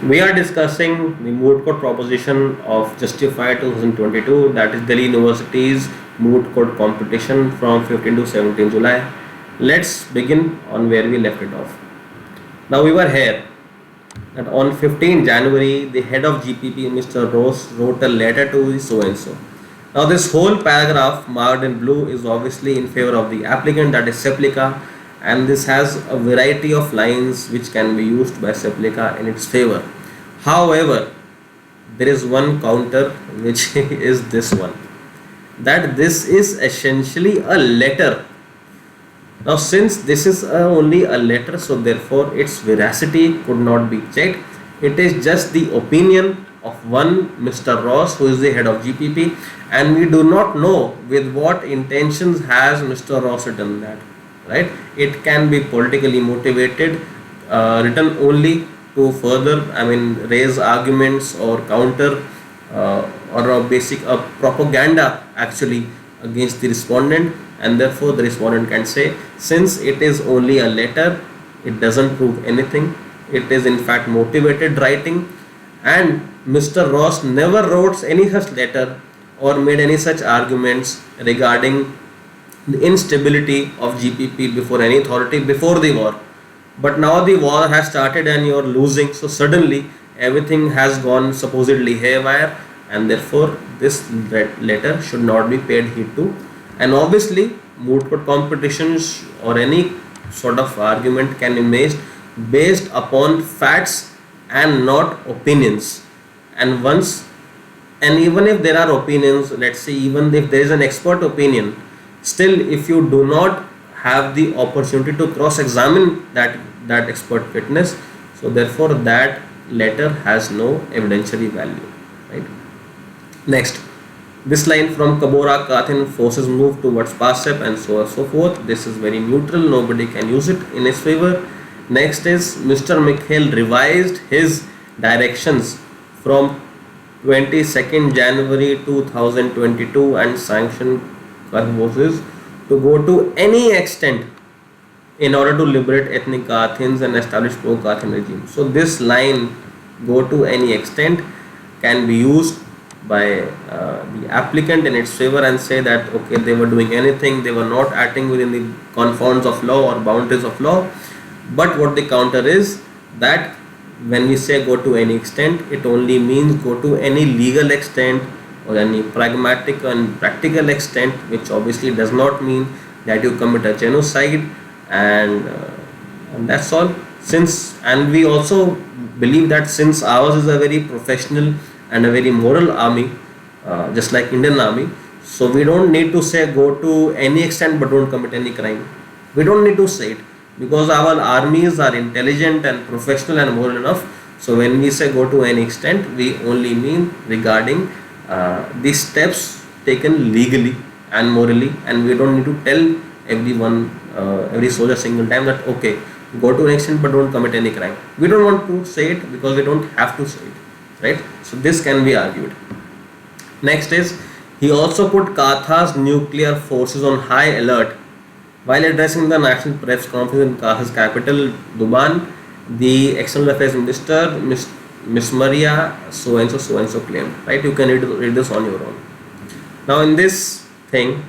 We are discussing the Moot Court proposition of Justified 2022, that is Delhi University's Moot Court competition from 15 to 17 July. Let's begin on where we left it off. Now we were here that on 15 January, the head of GPP, Mr. Rose, wrote a letter to the so and so. Now this whole paragraph marked in blue is obviously in favor of the applicant, that is Seplica, and this has a variety of lines which can be used by Seplica in its favor. However, there is one counter which is this one, that this is essentially a letter. Now since this is only a letter, so therefore its veracity could not be checked. It is just the opinion of one Mr. Ross, who is the head of GPP, and we do not know with what intentions has Mr. Ross written that, right? It can be politically motivated, written only to further, raise arguments or counter or a propaganda actually against the respondent, and therefore the respondent can say, since it is only a letter, it doesn't prove anything. It is in fact motivated writing, and Mr. Ross never wrote any such letter or made any such arguments regarding the instability of GPP before any authority before the war. But now the war has started and you are losing, so suddenly everything has gone supposedly haywire, and therefore this letter should not be paid heed to. And obviously moot court competitions or any sort of argument can be made based upon facts and not opinions. And even if there are opinions, let's say even if there is an expert opinion, still if you do not have the opportunity to cross-examine that expert witness, so therefore that letter has no evidentiary value, right? Next, this line from Kabora Kathin, forces move towards Pasep, and so on and so forth. This is very neutral, nobody can use it in his favor. Next is Mr. Mikhail revised his directions from 22nd January 2022 and sanctioned forces to go to any extent in order to liberate ethnic Athens and establish pro-Kathin regime. So this line, go to any extent, can be used by the applicant in its favor and say that okay, they were doing anything, they were not acting within the confines of law or boundaries of law. But what the counter is that when we say go to any extent, it only means go to any legal extent or any pragmatic and practical extent, which obviously does not mean that you commit a genocide, and that's all. And we also believe that since ours is a very professional and a very moral army, just like Indian army, so we don't need to say go to any extent but don't commit any crime. We don't need to say it, because our armies are intelligent and professional and moral enough. So when we say go to any extent, we only mean regarding the steps taken legally and morally, and we don't need to tell everyone, every soldier single time that okay, go to an extent but don't commit any crime. We don't want to say it because we don't have to say it, right? So this can be argued. Next is, he also put Katha's nuclear forces on high alert while addressing the national press conference in Katha's capital, Duban. The external affairs minister, Miss Maria so and so claimed, right? You can read this on your own. Now in this thing,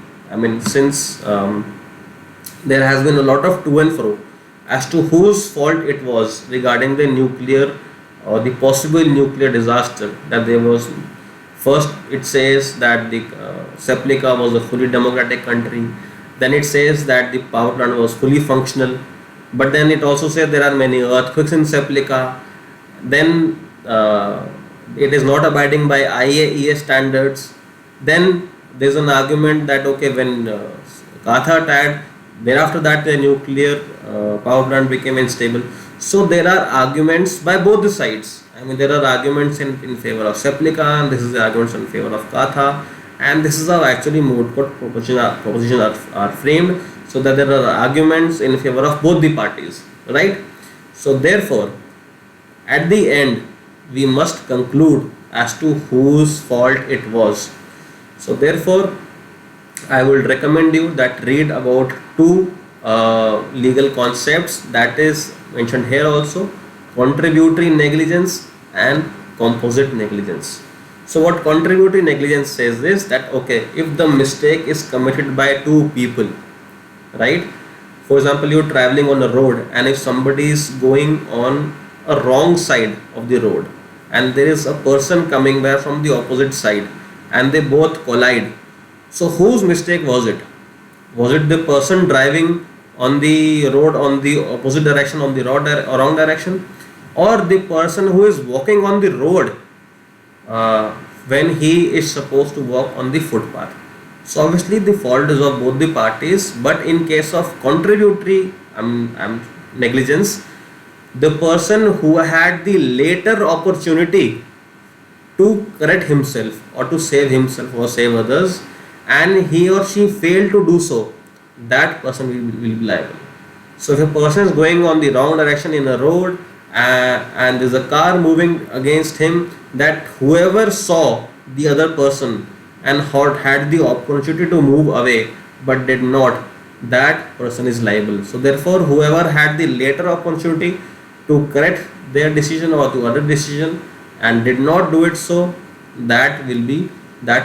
since there has been a lot of to and fro as to whose fault it was regarding the nuclear or the possible nuclear disaster, that there was, first it says that the Seplica was a fully democratic country, then it says that the power plant was fully functional, but then it also says there are many earthquakes in Seplica, then it is not abiding by IAEA standards, then there is an argument that okay, when Katha attacked, thereafter that the nuclear power plant became unstable. So there are arguments by both the sides. There are arguments in favor of Seplica, and this is the arguments in favor of Katha, and this is how actually moot court propositions are framed, so that there are arguments in favor of both the parties, right? So therefore, at the end, we must conclude as to whose fault it was. So therefore, I will recommend you that read about two legal concepts that is mentioned here also: contributory negligence and composite negligence. So what contributory negligence says is that, okay, if the mistake is committed by two people, right? For example, you're traveling on a road, and if somebody is going on a wrong side of the road, and there is a person coming by from the opposite side, and they both collide, so whose mistake was it? Was it the person driving on the road on the opposite direction, on the wrong direction, or the person who is walking on the road uh, when he is supposed to walk on the footpath? So obviously the fault is of both the parties, but in case of contributory negligence, the person who had the later opportunity to correct himself or to save himself or save others, and he or she failed to do so, that person will be liable. So if a person is going on the wrong direction in a road, and there's a car moving against him, that whoever saw the other person and had the opportunity to move away but did not, that person is liable. So therefore whoever had the later opportunity to correct their decision or to other decision and did not do it, so that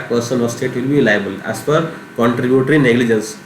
person or state will be liable as per contributory negligence.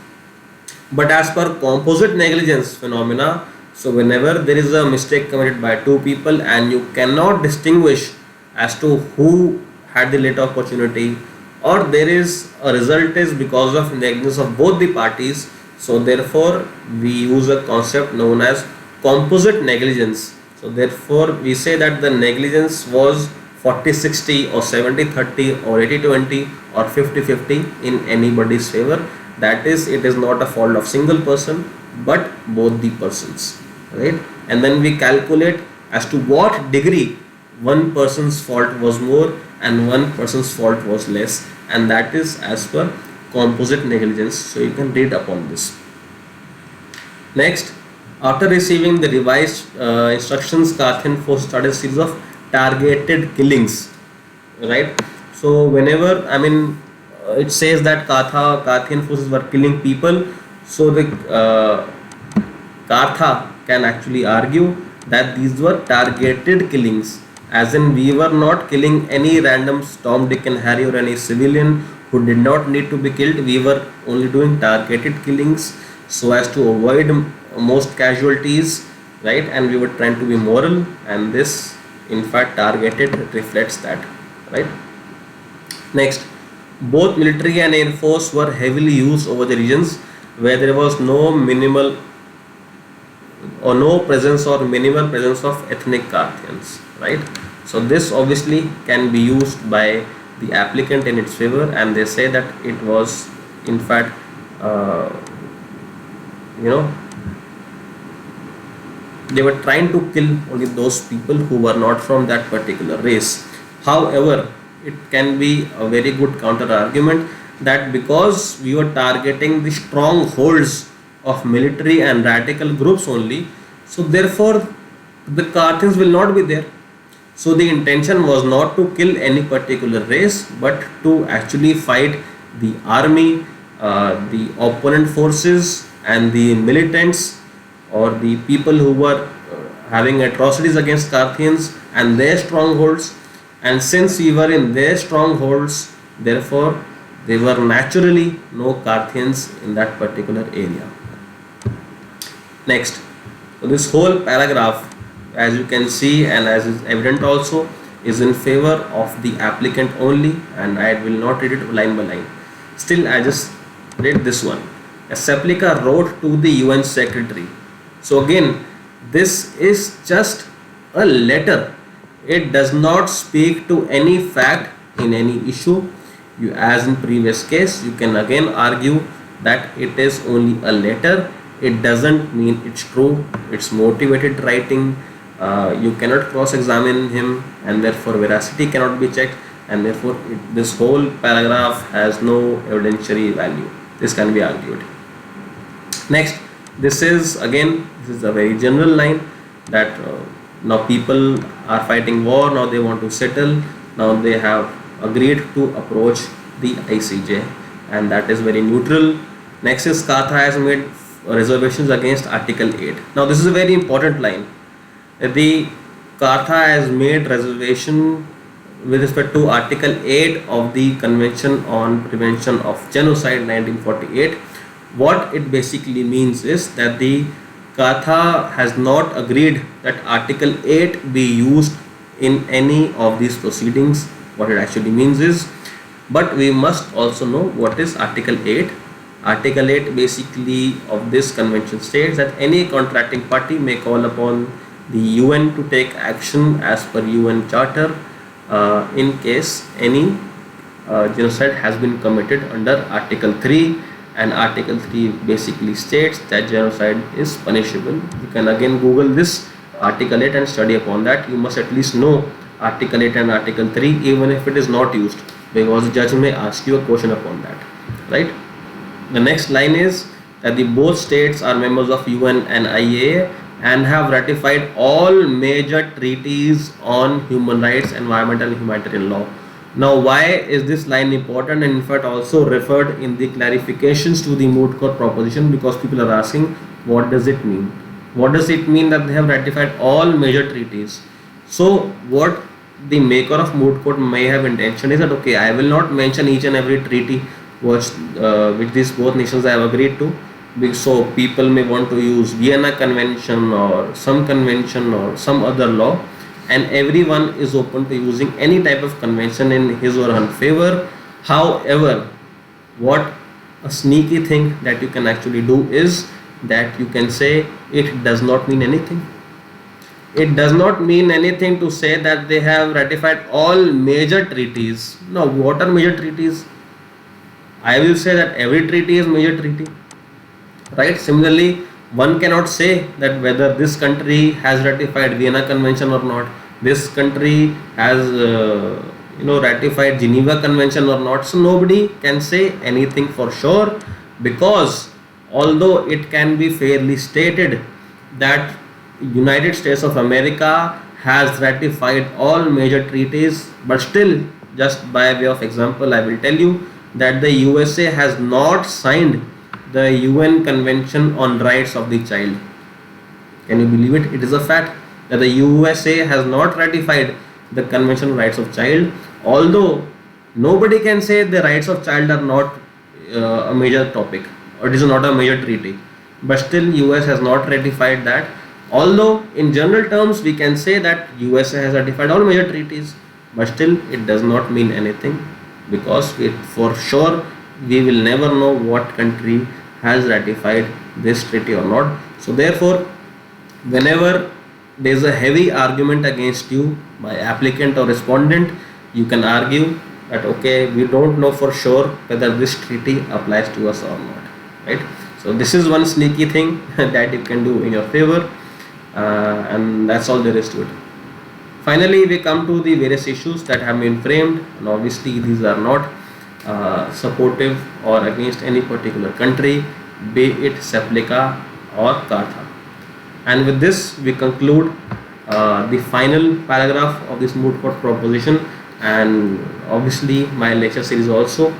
But as per composite negligence phenomena, so whenever there is a mistake committed by two people and you cannot distinguish as to who had the later opportunity, or there is a result is because of negligence of both the parties, so therefore we use a concept known as composite negligence. So therefore we say that the negligence was 40-60 or 70-30 or 80-20 or 50-50 in anybody's favor. That is, it is not a fault of single person but both the persons, right? And then we calculate as to what degree one person's fault was more and one person's fault was less, and that is as per composite negligence. So you can read upon this. Next, after receiving the revised instructions, Carthian force started a series of targeted killings, right? So whenever it says that Carthian forces were killing people, so the Kartha can actually argue that these were targeted killings, as in we were not killing any random Tom, Dick and Harry or any civilian who did not need to be killed. We were only doing targeted killings so as to avoid most casualties, right? And we were trying to be moral, and this in fact targeted reflects that, right? Next, both military and air force were heavily used over the regions where there was no minimal or no presence or minimal presence of ethnic Carthians, right? So this obviously can be used by the applicant in its favor, and they say that it was in fact they were trying to kill only those people who were not from that particular race. However, it can be a very good counter argument that because we were targeting the strongholds of military and radical groups only, so therefore the Carthians will not be there. So the intention was not to kill any particular race, but to actually fight the army, the opponent forces and the militants or the people who were having atrocities against Carthians and their strongholds. And since we were in their strongholds, therefore there were naturally no Carthians in that particular area. Next, so this whole paragraph, as you can see and as is evident also, is in favor of the applicant only, and I will not read it line by line. Still, I just read this one. A Saplica wrote to the UN Secretary. So again, this is just a letter. It does not speak to any fact in any issue. You, as in previous case, you can again argue that it is only a letter. It doesn't mean it's true. It's motivated writing. You cannot cross-examine him, and therefore veracity cannot be checked, and therefore this whole paragraph has no evidentiary value. This can be argued. Next, this is a very general line that now people are fighting war, now they want to settle, now they have agreed to approach the ICJ, and that is very neutral. Next is Kartha has made reservations against Article 8. Now this is a very important line. The Kartha has made reservation with respect to Article 8 of the Convention on Prevention of Genocide 1948. What it basically means is that the Kartha has not agreed that Article 8 be used in any of these proceedings. What it actually means is, but we must also know what is Article 8. Article 8 basically of this convention states that any contracting party may call upon the UN to take action as per UN Charter in case any genocide has been committed under Article 3, and Article 3 basically states that genocide is punishable. You can again Google this Article 8 and study upon that. You must at least know Article 8 and Article 3 even if it is not used, because the judge may ask you a question upon that, right? The next line is that the both states are members of UN and IAEA and have ratified all major treaties on human rights, environmental and humanitarian law. Now, why is this line important, and in fact also referred in the clarifications to the Moot Court proposition? Because people are asking, what does it mean? What does it mean that they have ratified all major treaties? So what the maker of Moot Court may have intention is that, okay, I will not mention each and every treaty which these both nations have agreed to. So people may want to use Vienna Convention or some convention or some other law, and everyone is open to using any type of convention in his or her favor. However, what a sneaky thing that you can actually do is that you can say it does not mean anything. It does not mean anything to say that they have ratified all major treaties. Now, what are major treaties? I will say that every treaty is major treaty, right? Similarly, one cannot say that whether this country has ratified Vienna Convention or not, this country has ratified Geneva Convention or not. So nobody can say anything for sure, because although it can be fairly stated that United States of America has ratified all major treaties, but still, just by way of example, I will tell you that the USA has not signed the UN Convention on Rights of the Child. Can you believe it? It is a fact that the USA has not ratified the Convention on Rights of Child, although nobody can say the rights of child are not a major topic, or it is not a major treaty, but still US has not ratified that. Although in general terms we can say that USA has ratified all major treaties, but still it does not mean anything, because for sure we will never know what country has ratified this treaty or not. So therefore, whenever there is a heavy argument against you by applicant or respondent, you can argue that, okay, we don't know for sure whether this treaty applies to us or not, right? So this is one sneaky thing that you can do in your favor, and that's all there is to it. Finally, we come to the various issues that have been framed, and obviously these are not supportive or against any particular country, be it Seplica or Kartha. And with this, we conclude the final paragraph of this Moot Court proposition, and obviously my lecture series also.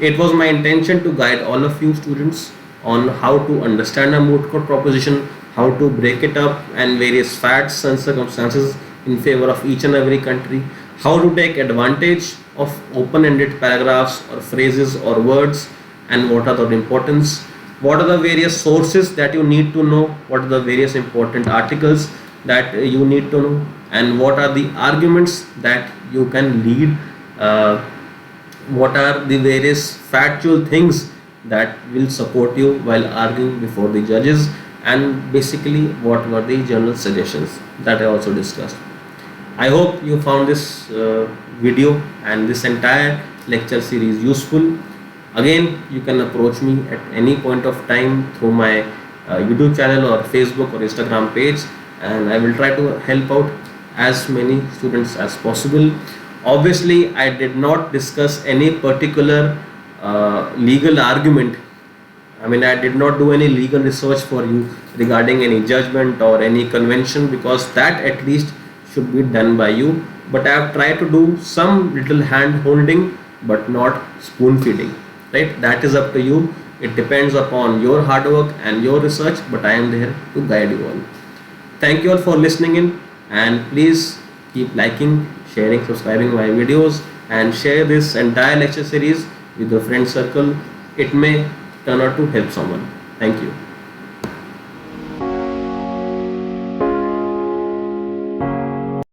It was my intention to guide all of you students on how to understand a Moot Court proposition, how to break it up, and various facts and circumstances in favor of each and every country, how to take advantage of open-ended paragraphs or phrases or words, and what are the importance, what are the various sources that you need to know, what are the various important articles that you need to know, and what are the arguments that you can lead, what are the various factual things that will support you while arguing before the judges, and basically what were the general suggestions that I also discussed. I hope you found this video and this entire lecture series useful. Again, you can approach me at any point of time through my YouTube channel or Facebook or Instagram page, and I will try to help out as many students as possible. Obviously, I did not discuss any particular legal argument. I mean, I did not do any legal research for you regarding any judgment or any convention, because that at least should be done by you. But I have tried to do some little hand holding, but not spoon feeding, right? That is up to you. It depends upon your hard work and your research, but I am there to guide you all. Thank you all for listening in. And please keep liking, sharing, subscribing my videos, and share this entire lecture series with your friend circle. It may turn out to help someone. Thank you.